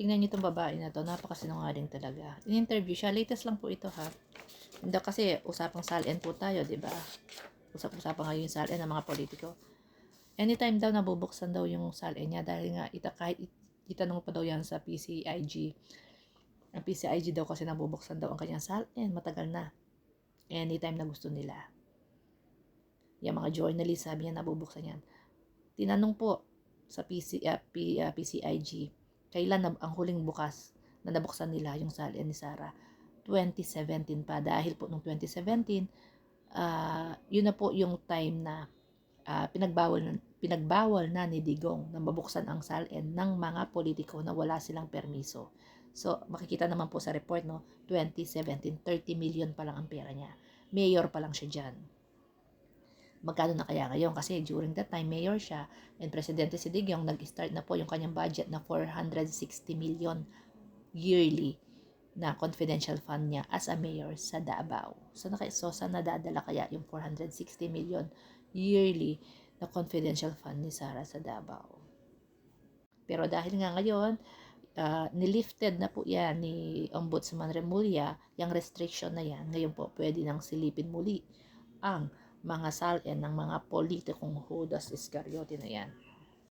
Tingnan niyo itong babae na to, napakasinungaling talaga. In-interview siya, latest lang po ito ha. Hindi kasi usapang salin po tayo, di ba? Usap-usapan ngayon yung salin ng mga politiko. Anytime daw nabubuksan daw yung salin niya dahil nga kahit itanong pa daw yan sa PCIG. Ang PCIG daw kasi nabubuksan daw ang kanyang salin, matagal na. Anytime na gusto nila. Yung mga journalist sabi niya nabubuksan yan. Tinanong po sa PCIG, kailan ang huling bukas na nabuksan nila yung salin ni Sara? 2017 pa. Dahil po nung 2017, yun na po yung time na pinagbawal na ni Digong na mabuksan ang salin ng mga politiko na wala silang permiso. So, makikita naman po sa report, no, 2017, 30 million pa lang ang pera niya. Mayor pa lang siya dyan. Magkano na kaya ngayon? Kasi during that time, mayor siya and Presidente si Digong, nag-start na po yung kanyang budget na 460 million yearly na confidential fund niya as a mayor sa Davao. So saan nadadala kaya yung 460 million yearly na confidential fund ni Sara sa Davao? Pero dahil nga ngayon, nilifted na po yan ni Ombudsman Remulla, yung restriction na yan, ngayon po pwede nang silipin muli ang mga salin ng mga politikong Judas Iscariote na yan.